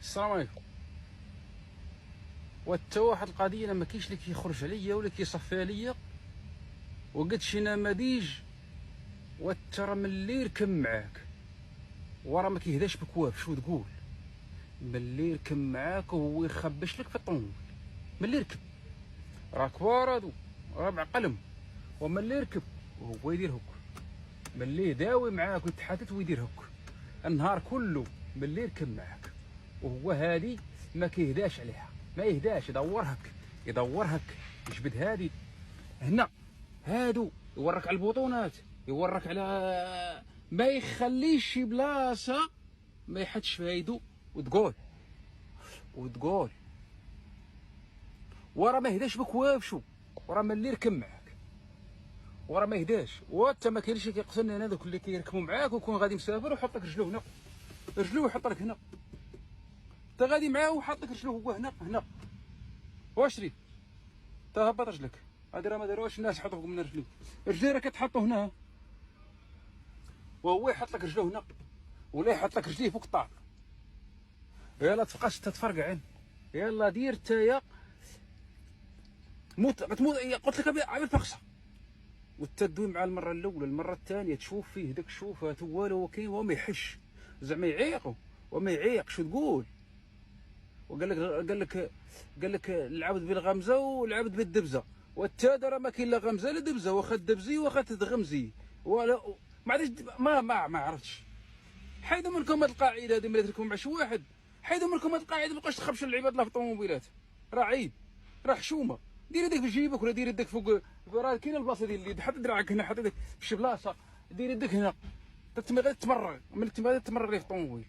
السلام عليكم. وتا واحد القضيه، انا ما كاينش اللي كيخرج عليا ولا كيصفي عليا، وقلت شي نماذج. وترى ملي يركب معاك وراه ما كيهداش بكواف. شو تقول؟ ملي يركب معاك وهو يخبش لك في الطوموبيل، ملي يركب راه كبار هادو، راه بعقلهم. وملي يركب وهو يدير هك، ملي يداوي معاك ويتحدث ويدير هك النهار كله. ملي يركب معاك وهو هادي ما كيهداش عليها، ما يهداش، يدور هك يدور هك، يجبد هادي هنا هادو، يورك على البطونات، يورك على ما يخليش شي بلاصه ما يحطش فيها يدو. وتقول ورا ما يهداش بكوافشو، ورا ملي يركب معاك ورا ما يهداش. وانت ما كاينش كيقتلني انا دوك اللي كيركبوا معاك ويكون غادي مسافر ويحط لك رجلو هنا، رجلو يحط لك هنا، انت غادي معاه وحاط لك رجلو هو هنا واش ريت؟ انت هبط رجلك، هادي راه ما داروهاش الناس، يحطوا فوق من رجلي، رجلي راه كتحطو هنا، وهو يحط لك رجلو هنا ولا يحط لك رجليه فوق الطار. يلا تبقاش تتفرقع، يلا دير تايا موت غتموت. قلت لك عامل فقصه، وتدوي مع المره الاولى المره الثانيه تشوف فيه داك الشوفات والو كاين وما يحش زعما يعيقوا وما يعيق. شو تقول؟ وقال لك العبد بالغمزه والعبد بالدبزه، والتادا راه ما كاين لا غمزه لا دبزه، واخا دبزي واخا تدغمزي ولا ما عرفتش ما عرفتش. حيدوا منكم هاد القاعده هادي، ملي تركبوا مع شي واحد حيدوا منكم هاد القاعده، ما بقاش تخبشوا العباد الله في الطوموبيلات، راه عيب، راه حشومه. دير يدك في جيبك ولا دير يدك فوق، راه كاينه البلاصه ديال اليد، حط دراعك هنا، حط يدك في شي بلاصه، دير يدك هنا، تما غادي تمرغ، ملي غادي تمرغ لي في الطوموبيل.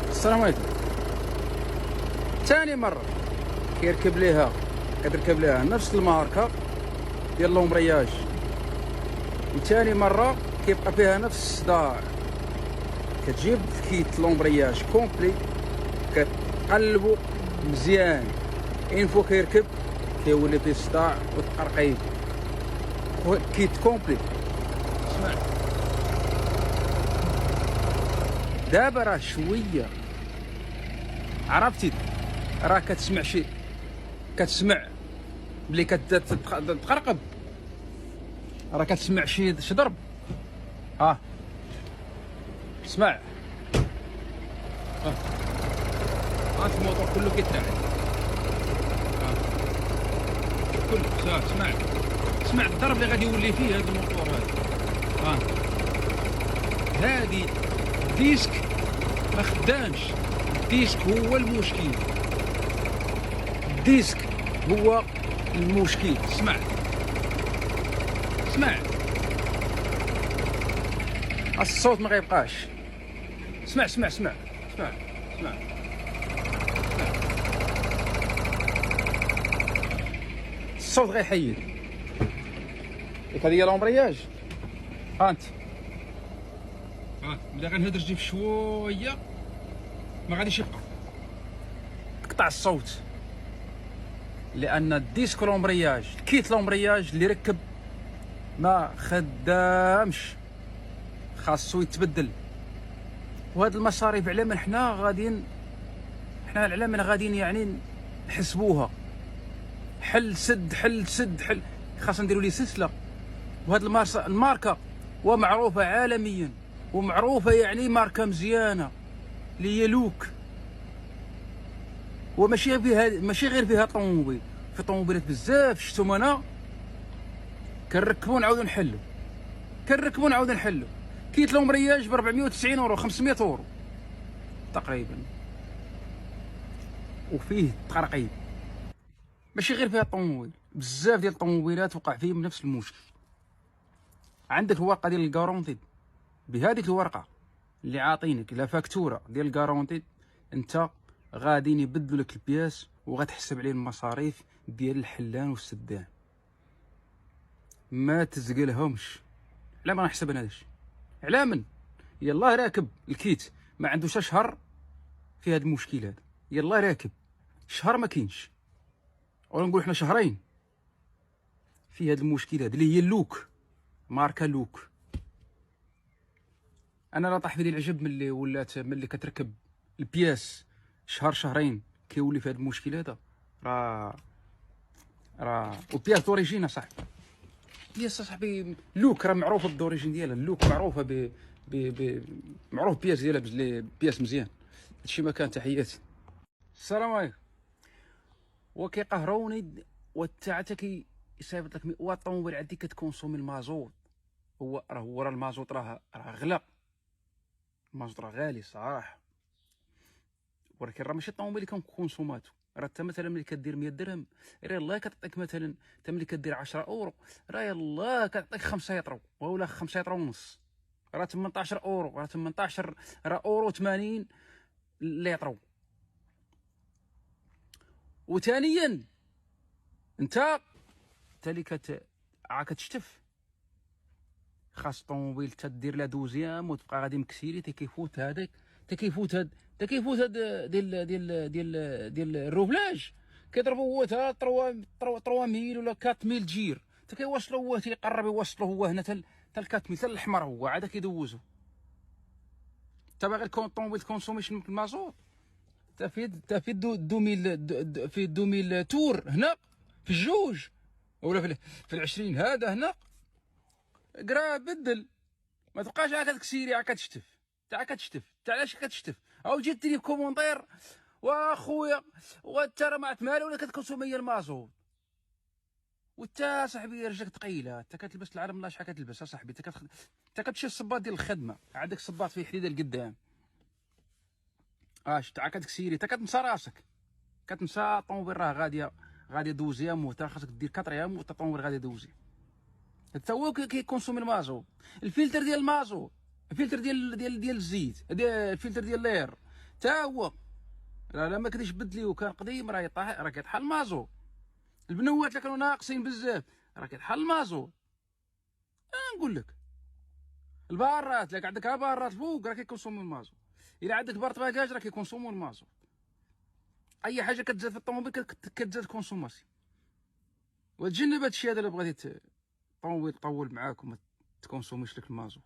السلام عليكم. ثاني مره كتركب ليها نفس الماركه ديال لومبرياج، وثاني مره كيبقى فيها نفس الصداع. كتجيب كيت لومبرياج كومبلي، كتقلبو مزيان، انفو كيركب كيولي فيه الصداع والتقرقيب. كيت كومبلي. اسمع دابا راه شويه عرفتي، راه كتسمع شي، كتسمع بلي كتقرقب، راه كتسمع شي ضرب. اسمع الموتور كله كيتراعد، كله اسمع الضرب اللي غادي يولي فيه هذا الموتور هذا. هادي الديسك ما خدامش، الديسك هو المشكل، الديسك هو المشكل. اسمع الصوت ما غيبقاش. اسمع الصوت غيحيد. ديك هذه هي لومبرياج. انت ملي غنهد رجلي بشويه ما غاديش يبقى، تقطع الصوت، لان الديسك لومبرياج الكيت لومبرياج اللي ركب ما خدامش، خاصو يتبدل. وهاد المصاريف على من حنا على من غاديين يعني نحسبوها. حل سد خاصنا نديروا لي سلسله. وهاد الماركه ومعروفه عالميا، ومعروفه يعني ماركه مزيانه اللي هي لوك، وماشي غير فيها طوموبيل، في طوموبيلات بزاف شفتهم انا كنركبوا نعاودوا نحلوا. كيت لومبرياج ب 490 اورو 500 اورو تقريبا، وفيه تقرقيب. ماشي غير فيها الطوموبيل، بزاف ديال الطوموبيلات وقع فيهم نفس المشكل. عندك الورقه ديال الكارونتيد، بهذيك الورقه اللي عاطينك لا فاكتوره ديال الكارونتيد، انت غاديين يبدلوا لك البياس وغتحسب عليه المصاريف ديال الحلان والسدان. ما تزقلهمش. على ما نحسب انا هادشي، على من يلاه راكب الكيت ما عندوش شهر في هذا المشكل هذا، يلاه راكب شهر ما كاينش، ولا نقول حنا شهرين في هذا المشكل هذا اللي هي اللوك، ماركه لوك. انا لا طاح في العجب ملي كتركب البياس شهر شهرين كيولي في هذا المشكل هذا. راه وبياس دوريجين اصاحبي، بياس اصاحبي لوك راه معروفه بالدوريجين ديالها، اللوك معروفه معروف بياس ديالها بياس مزيان. هادشي ما كان. تحياتي. السلام عليكم. وكيقهروني حتى كيصايبط لك الطوموبيل عندي كتكونسومي المازوط. هو المازوط راه غلا، المازوط راه غالي صراحه، ولكن راه ماشي الطوموبيل اللي كنكونسوماتو. راه انت مثلا ملي كدير 100 درهم راه يلاه كتعطيك، مثلا انت ملي كدير 10 اورو راه يلاه كتعطيك 5 يطرو ولا 5 يطرو ونص، راه 18 اورو، راه 18 راه اورو 80 ليطرو. وثانيا انت اللي كتشتف، خاص الطوموبيل تدير لا دوزيام وتبقى غادي مكسيري تكيفوت هذاك، تكيفوت ديال الروبلاج كيضربوا هو تا 3000 ولا 4000 جير، كيوصلوا هو تيقرب يوصلوا هو هنا تا 4000 تا الاحمر، هو عاد كيدوزو. انت باغي الطوموبيل تكونسوميشن في المازوت، في 2000 في 2000 تور هنا في الجوج ولا في 20 هذا هنا قرا بدل، ما تبقاش عا كتكسيري عا كتشتف، تا كتشتف، تا علاش كتشتف؟ او جيت لي بكومونتير واخويا وانت راه ما عرفت مالو ولا كتكونسومي المازوت، وانت صاحبي رجلك ثقيله، انت كتلبس العالم الله شحال كتلبس اصاحبي، انت كتمشي الصباط ديال الخدمه عندك الصباط فيه حديده لقدام، شفت عا كتكسيري، انت كتنسى راسك، كتنسى الطوموبيل راه غاديه دوزيام، وتا خاصك دير 4 وتا الطوموبيل غادي دوزي. حتى هو كيكونسومي المازوت، الفلتر ديال المازوت، الفلتر ديال الزيت، الفلتر ديال اللير تا هو راه ما كديش بدليه، وكان قديم راه يطيح، راه كيطحن المازوت. البنوات اللي كانوا ناقصين بزاف راه كيطحن المازوت. نقول لك البارات، لك عندك بارات فوق راه كيكونسومو المازوت، الا عندك بارت باكاج راه كيكونسومو المازوت. اي حاجه كتزاد في الطوموبيل كتزاد كونسوماسيون. وتجنب هادشي هذا الا بغيتي الطوموبيل تطول معاك وما تكونسوميش لك المازوت.